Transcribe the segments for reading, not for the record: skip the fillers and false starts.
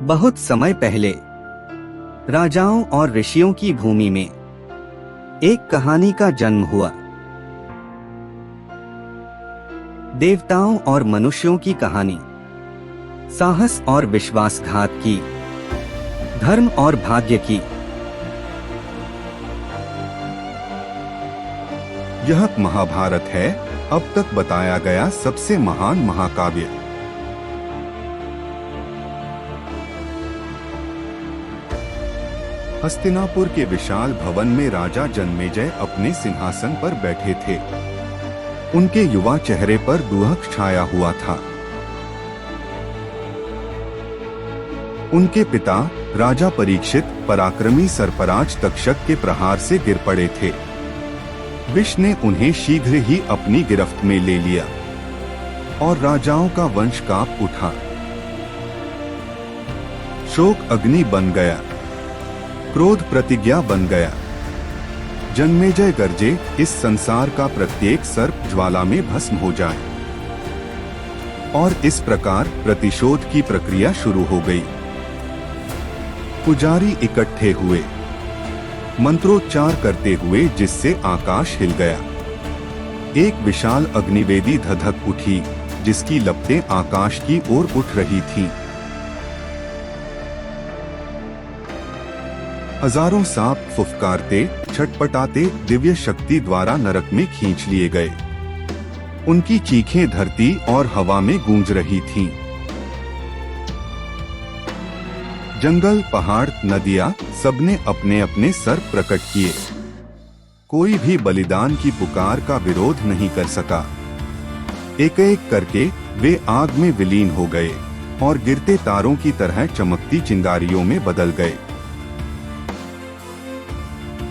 बहुत समय पहले राजाओं और ऋषियों की भूमि में एक कहानी का जन्म हुआ। देवताओं और मनुष्यों की कहानी, साहस और विश्वासघात की, धर्म और भाग्य की। यह महाभारत है अब तक बताया गया सबसे महान महाकाव्य। हस्तिनापुर के विशाल भवन में राजा जन्मेजय अपने सिंहासन पर बैठे थे। उनके युवा चेहरे पर दुहक छाया हुआ था। उनके पिता राजा परीक्षित पराक्रमी सरफराज तक्षक के प्रहार से गिर पड़े थे। विष ने उन्हें शीघ्र ही अपनी गिरफ्त में ले लिया और राजाओं का वंश कांप उठा। शोक अग्नि बन गया, क्रोध प्रतिज्ञा बन गया। जन्मेजय गरजे, इस संसार का प्रत्येक सर्प ज्वाला में भस्म हो जाए। और इस प्रकार प्रतिशोध की प्रक्रिया शुरू हो गई। पुजारी इकट्ठे हुए, मंत्रोच्चार करते हुए, जिससे आकाश हिल गया। एक विशाल अग्निवेदी धधक उठी, जिसकी लपटें आकाश की ओर उठ रही थीं। हजारों सांप फुफकारते, छटपटाते दिव्य शक्ति द्वारा नरक में खींच लिए गए। उनकी चीखें धरती और हवा में गूंज रही थीं। जंगल, पहाड़, नदियां, सबने अपने अपने सर प्रकट किए। कोई भी बलिदान की पुकार का विरोध नहीं कर सका। एक एक करके वे आग में विलीन हो गए और गिरते तारों की तरह चमकती चिंगारियों में बदल गए।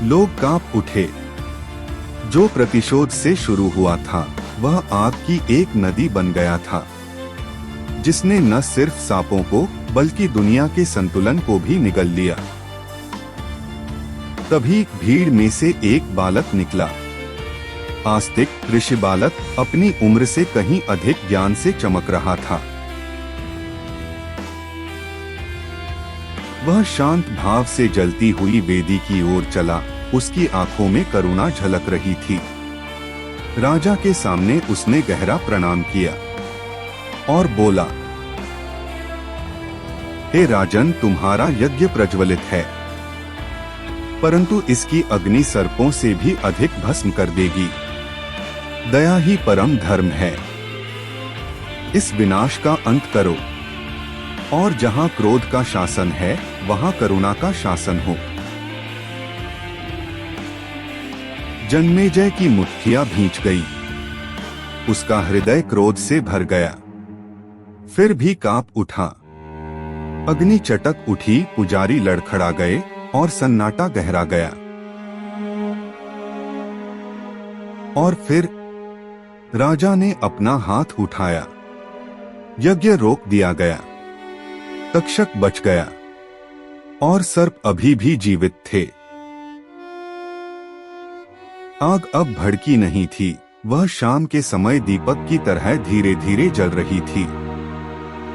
लोग कांप उठे। जो प्रतिशोध से शुरू हुआ था, वह आग की एक नदी बन गया था, जिसने न सिर्फ सांपों को बल्कि दुनिया के संतुलन को भी निगल लिया। तभी भीड़ में से एक बालक निकला। आस्तिक ऋषि बालक अपनी उम्र से कहीं अधिक ज्ञान से चमक रहा था। वह शांत भाव से जलती हुई वेदी की ओर चला। उसकी आंखों में करुणा झलक रही थी। राजा के सामने उसने गहरा प्रणाम किया और बोला, हे राजन, तुम्हारा यज्ञ प्रज्वलित है, परंतु इसकी अग्नि सर्पों से भी अधिक भस्म कर देगी। दया ही परम धर्म है। इस विनाश का अंत करो, और जहां क्रोध का शासन है, वहां करुणा का शासन हो। जन्मेजय की मुट्ठियां भींच गई। उसका हृदय क्रोध से भर गया, फिर भी कांप उठा। अग्नि चटक उठी, पुजारी लड़खड़ा गए और सन्नाटा गहरा गया। और फिर राजा ने अपना हाथ उठाया। यज्ञ रोक दिया गया। तक्षक बच गया और सर्प अभी भी जीवित थे। आग अब भड़की नहीं थी, वह शाम के समय दीपक की तरह धीरे धीरे जल रही थी।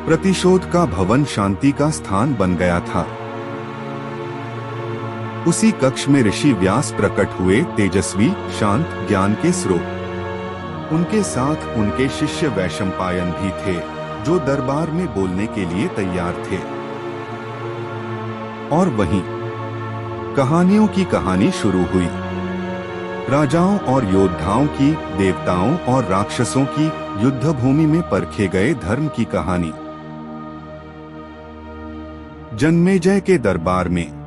प्रतिशोध का भवन शांति का स्थान बन गया था। उसी कक्ष में ऋषि व्यास प्रकट हुए, तेजस्वी, शांत, ज्ञान के स्रोत। उनके साथ उनके शिष्य वैशंपायन भी थे, जो दरबार में बोलने के लिए तैयार थे। और वहीं कहानियों की कहानी शुरू हुई। राजाओं और योद्धाओं की, देवताओं और राक्षसों की, युद्ध भूमि में परखे गए धर्म की कहानी। जन्मेजय के दरबार में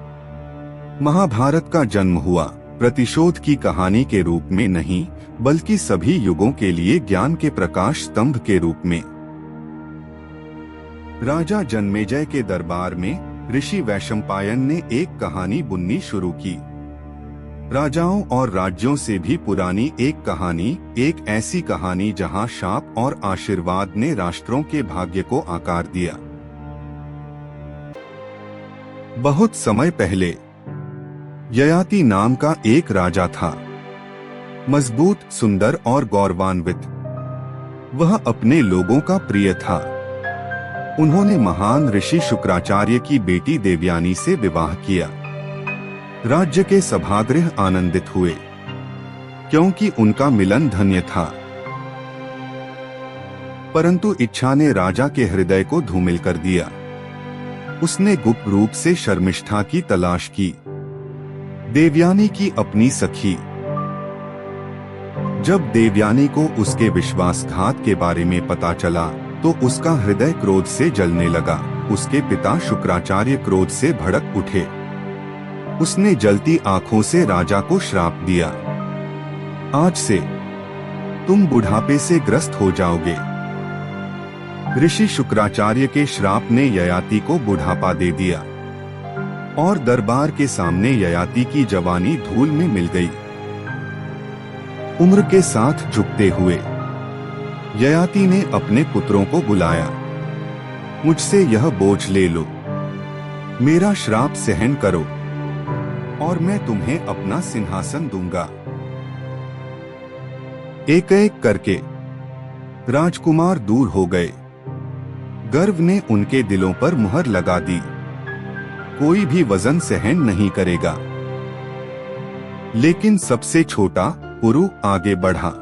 महाभारत का जन्म हुआ, प्रतिशोध की कहानी के रूप में नहीं, बल्कि सभी युगों के लिए ज्ञान के प्रकाश स्तंभ के रूप में। राजा जन्मेजय के दरबार में ऋषि वैशंपायन ने एक कहानी बुननी शुरू की। राजाओं और राज्यों से भी पुरानी एक कहानी, एक ऐसी कहानी जहां शाप और आशीर्वाद ने राष्ट्रों के भाग्य को आकार दिया। बहुत समय पहले ययाति नाम का एक राजा था। मजबूत, सुंदर और गौरवान्वित। वह अपने लोगों का प्रिय था। उन्होंने महान ऋषि शुक्राचार्य की बेटी देवयानी से विवाह किया। राज्य के सभागृह आनंदित हुए, क्योंकि उनका मिलन धन्य था। परंतु इच्छा ने राजा के हृदय को धूमिल कर दिया। उसने गुप्त रूप से शर्मिष्ठा की तलाश की, देवयानी की अपनी सखी। जब देवयानी को उसके विश्वासघात के बारे में पता चला तो उसका हृदय क्रोध से जलने लगा। उसके पिता शुक्राचार्य क्रोध से भड़क उठे। उसने जलती आंखों से राजा को श्राप दिया, आज से तुम बुढ़ापे से ग्रस्त हो जाओगे। ऋषि शुक्राचार्य के श्राप ने ययाति को बुढ़ापा दे दिया और दरबार के सामने ययाति की जवानी धूल में मिल गई। उम्र के साथ झुकते हुए ययाति ने अपने पुत्रों को बुलाया, मुझसे यह बोझ ले लो, मेरा श्राप सहन करो और मैं तुम्हें अपना सिंहासन दूंगा। एक एक करके राजकुमार दूर हो गए। गर्व ने उनके दिलों पर मुहर लगा दी। कोई भी वजन सहन नहीं करेगा। लेकिन सबसे छोटा पुरु आगे बढ़ा।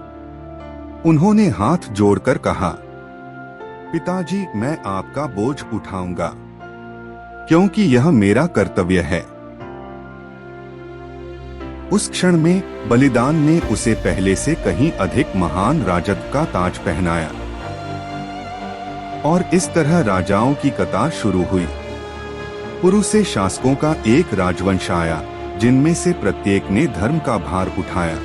उन्होंने हाथ जोड़कर कहा, पिताजी, मैं आपका बोझ उठाऊंगा, क्योंकि यह मेरा कर्तव्य है। उस क्षण में बलिदान ने उसे पहले से कहीं अधिक महान राजत्व का ताज पहनाया और इस तरह राजाओं की कतार शुरू हुई। पुरु से शासकों का एक राजवंश आया, जिनमें से प्रत्येक ने धर्म का भार उठाया।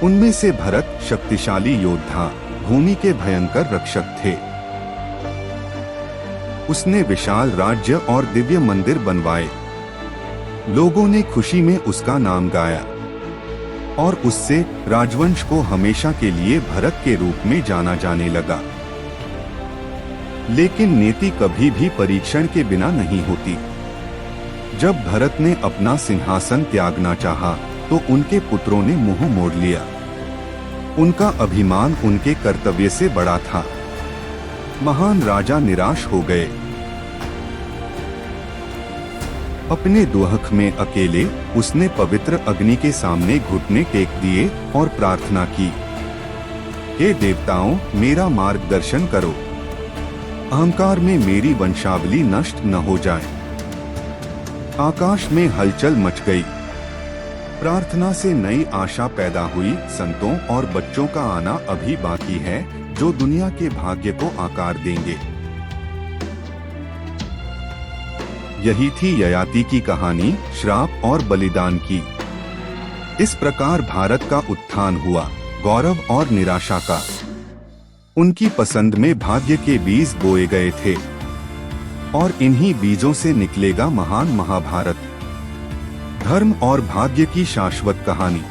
उनमें से भरत शक्तिशाली योद्धा, भूमि के भयंकर रक्षक थे। उसने विशाल राज्य और दिव्य मंदिर बनवाए। लोगों ने खुशी में उसका नाम गाया और उससे राजवंश को हमेशा के लिए भरत के रूप में जाना जाने लगा। लेकिन नीति कभी भी परीक्षण के बिना नहीं होती। जब भरत ने अपना सिंहासन त्यागना चाहा, तो उनके पुत्रों ने मुंह मोड़ लिया। उनका अभिमान उनके कर्तव्य से बड़ा था। महान राजा निराश हो गए। अपने दुहक में अकेले उसने पवित्र अग्नि के सामने घुटने टेक दिए और प्रार्थना की, हे देवताओं, मेरा मार्गदर्शन करो। अहंकार में मेरी वंशावली नष्ट न हो जाए। आकाश में हलचल मच गई। प्रार्थना से नई आशा पैदा हुई। संतों और बच्चों का आना अभी बाकी है, जो दुनिया के भाग्य को आकार देंगे। यही थी ययाति की कहानी, श्राप और बलिदान की। इस प्रकार भारत का उत्थान हुआ, गौरव और निराशा का। उनकी पसंद में भाग्य के बीज बोए गए थे और इन्हीं बीजों से निकलेगा महान महाभारत। धर्म और भाग्य की शाश्वत कहानी।